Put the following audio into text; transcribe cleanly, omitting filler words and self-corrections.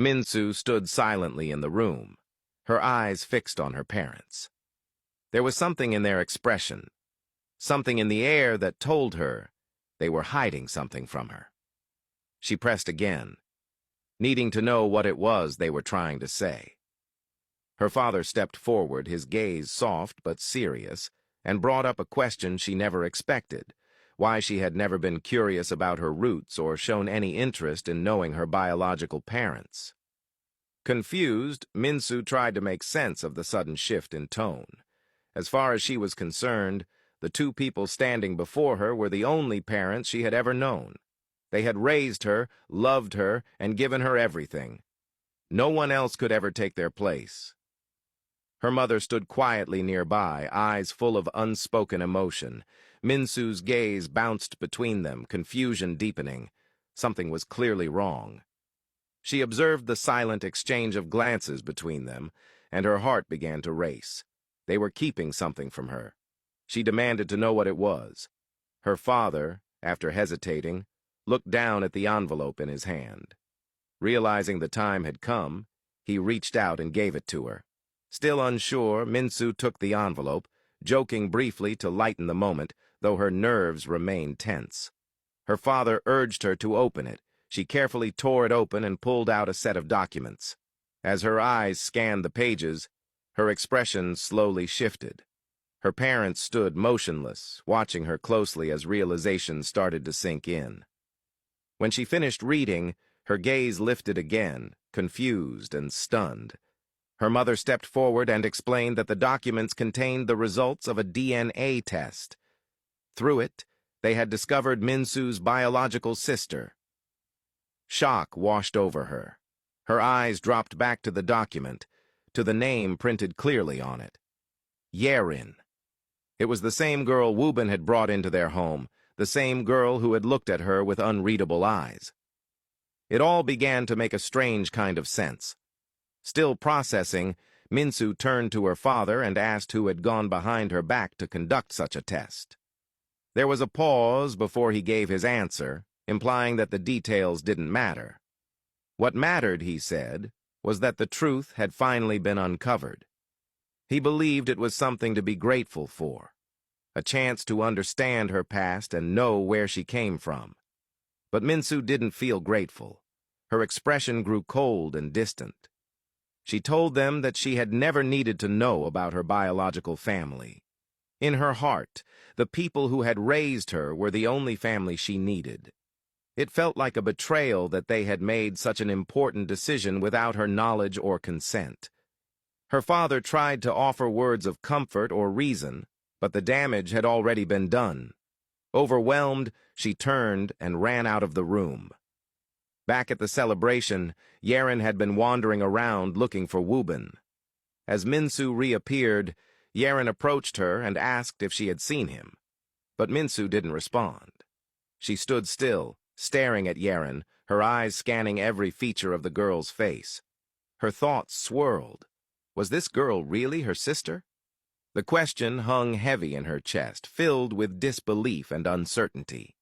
Minsu stood silently in the room, her eyes fixed on her parents. There was something in their expression, something in the air that told her they were hiding something from her. She pressed again, needing to know what it was they were trying to say. Her father stepped forward, his gaze soft but serious, and brought up a question she never expected: why she had never been curious about her roots or shown any interest in knowing her biological parents. Confused, Minsu tried to make sense of the sudden shift in tone. As far as she was concerned, the two people standing before her were the only parents she had ever known. They had raised her, loved her, and given her everything. No one else could ever take their place. Her mother stood quietly nearby, eyes full of unspoken emotion. Minsu's gaze bounced between them, confusion deepening. Something was clearly wrong. She observed the silent exchange of glances between them, and her heart began to race. They were keeping something from her. She demanded to know what it was. Her father, after hesitating, looked down at the envelope in his hand. Realizing the time had come, he reached out and gave it to her. Still unsure, Minsu took the envelope, joking briefly to lighten the moment, though her nerves remained tense. Her father urged her to open it. She carefully tore it open and pulled out a set of documents. As her eyes scanned the pages, her expression slowly shifted. Her parents stood motionless, watching her closely as realization started to sink in. When she finished reading, her gaze lifted again, confused and stunned. Her mother stepped forward and explained that the documents contained the results of a DNA test. Through it, they had discovered Minsu's biological sister. Shock washed over her. Her eyes dropped back to the document, to the name printed clearly on it. Yerin. It was the same girl Wubin had brought into their home, the same girl who had looked at her with unreadable eyes. It all began to make a strange kind of sense. Still processing, Minsu turned to her father and asked who had gone behind her back to conduct such a test. There was a pause before he gave his answer, implying that the details didn't matter. What mattered, he said, was that the truth had finally been uncovered. He believed it was something to be grateful for, a chance to understand her past and know where she came from. But Minsu didn't feel grateful. Her expression grew cold and distant. She told them that she had never needed to know about her biological family. In her heart, the people who had raised her were the only family she needed. It felt like a betrayal that they had made such an important decision without her knowledge or consent. Her father tried to offer words of comfort or reason, but the damage had already been done. Overwhelmed, she turned and ran out of the room. Back at the celebration, Yerin had been wandering around looking for Wubin. As Minsu reappeared, Yerin approached her and asked if she had seen him. But Minsu didn't respond. She stood still, staring at Yerin, her eyes scanning every feature of the girl's face. Her thoughts swirled. Was this girl really her sister? The question hung heavy in her chest, filled with disbelief and uncertainty.